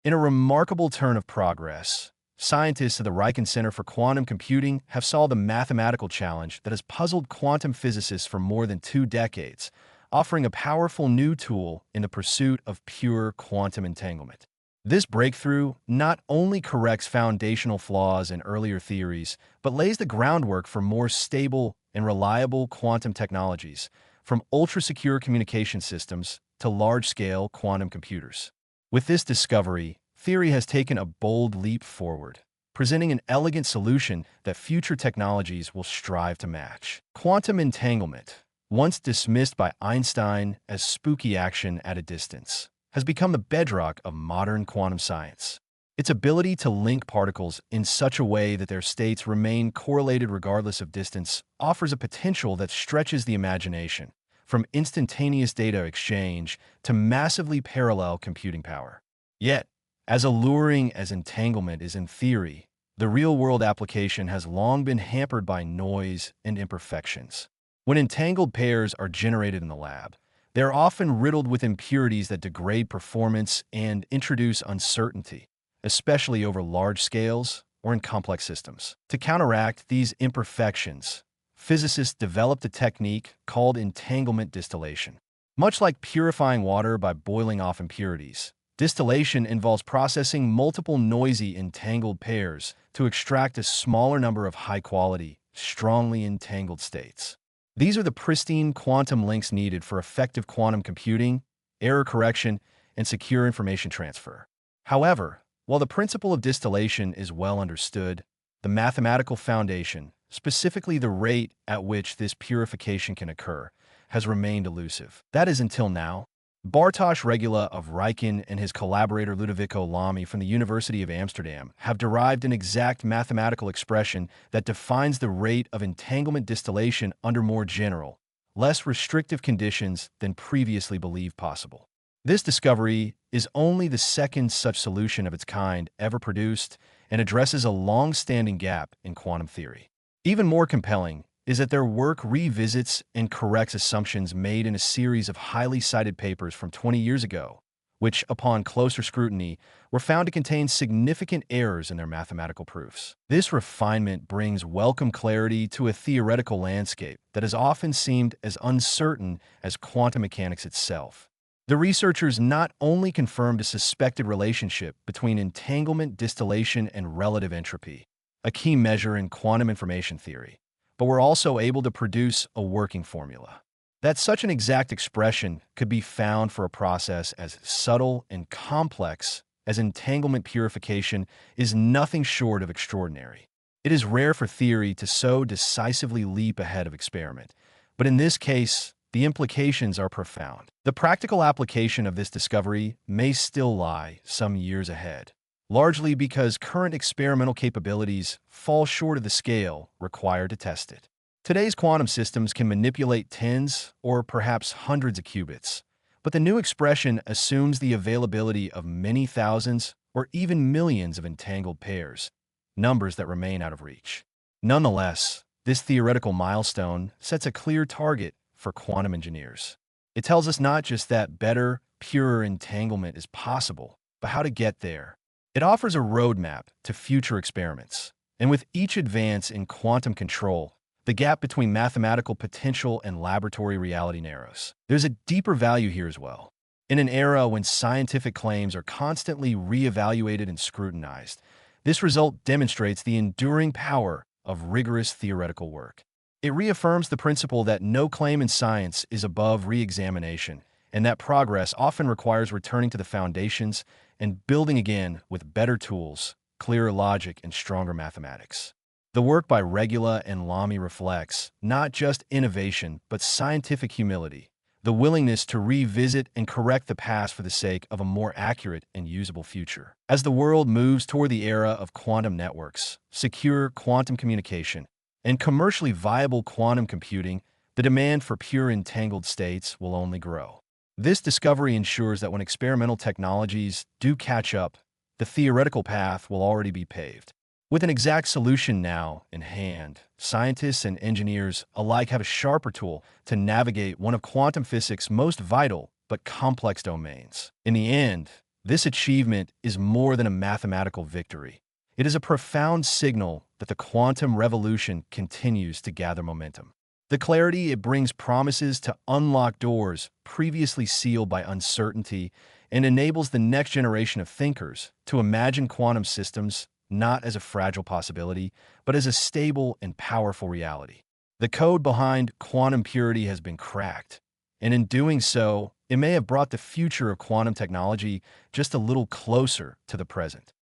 In a remarkable turn of progress, scientists at the Riken Center for Quantum Computing have solved a mathematical challenge that has puzzled quantum physicists for more than 2 decades, offering a powerful new tool in the pursuit of pure quantum entanglement. This breakthrough not only corrects foundational flaws in earlier theories, but lays the groundwork for more stable and reliable quantum technologies, from ultra-secure communication systems to large-scale quantum computers. With this discovery, theory has taken a bold leap forward, presenting an elegant solution that future technologies will strive to match. Quantum entanglement, once dismissed by Einstein as spooky action at a distance, has become the bedrock of modern quantum science. Its ability to link particles in such a way that their states remain correlated regardless of distance offers a potential that stretches the imagination, from instantaneous data exchange to massively parallel computing power. Yet, as alluring as entanglement is in theory, the real-world application has long been hampered by noise and imperfections. When entangled pairs are generated in the lab, they are often riddled with impurities that degrade performance and introduce uncertainty, especially over large scales or in complex systems. To counteract these imperfections, physicists developed a technique called entanglement distillation. Much like purifying water by boiling off impurities, distillation involves processing multiple noisy entangled pairs to extract a smaller number of high-quality, strongly entangled states. These are the pristine quantum links needed for effective quantum computing, error correction, and secure information transfer. However, while the principle of distillation is well understood, the mathematical foundation, specifically the rate at which this purification can occur, has remained elusive. That is until now. Bartosz Regula of Riken and his collaborator Ludovico Lamy from the University of Amsterdam have derived an exact mathematical expression that defines the rate of entanglement distillation under more general, less restrictive conditions than previously believed possible. This discovery is only the second such solution of its kind ever produced and addresses a long-standing gap in quantum theory. Even more compelling is that their work revisits and corrects assumptions made in a series of highly cited papers from 20 years ago, which, upon closer scrutiny, were found to contain significant errors in their mathematical proofs. This refinement brings welcome clarity to a theoretical landscape that has often seemed as uncertain as quantum mechanics itself. The researchers not only confirmed a suspected relationship between entanglement, distillation, and relative entropy, a key measure in quantum information theory, but were also able to produce a working formula. That such an exact expression could be found for a process as subtle and complex as entanglement purification is nothing short of extraordinary. It is rare for theory to so decisively leap ahead of experiment, but in this case, the implications are profound. The practical application of this discovery may still lie some years ahead, largely because current experimental capabilities fall short of the scale required to test it. Today's quantum systems can manipulate tens or perhaps hundreds of qubits, but the new expression assumes the availability of many thousands or even millions of entangled pairs, numbers that remain out of reach. Nonetheless, this theoretical milestone sets a clear target for quantum engineers. It tells us not just that better, purer entanglement is possible, but how to get there. It offers a roadmap to future experiments, and with each advance in quantum control, the gap between mathematical potential and laboratory reality narrows. There's a deeper value here as well. In an era when scientific claims are constantly reevaluated and scrutinized, this result demonstrates the enduring power of rigorous theoretical work. It reaffirms the principle that no claim in science is above re-examination, and that progress often requires returning to the foundations and building again with better tools, clearer logic, and stronger mathematics. The work by Regula and Lamy reflects not just innovation, but scientific humility, the willingness to revisit and correct the past for the sake of a more accurate and usable future. As the world moves toward the era of quantum networks, secure quantum communication, and commercially viable quantum computing, the demand for pure entangled states will only grow. This discovery ensures that when experimental technologies do catch up, the theoretical path will already be paved. With an exact solution now in hand, scientists and engineers alike have a sharper tool to navigate one of quantum physics' most vital but complex domains. In the end, This achievement is more than a mathematical victory. It is a profound signal that the quantum revolution continues to gather momentum. The clarity it brings promises to unlock doors previously sealed by uncertainty and enables the next generation of thinkers to imagine quantum systems not as a fragile possibility, but as a stable and powerful reality. The code behind quantum purity has been cracked, and in doing so, it may have brought the future of quantum technology just a little closer to the present.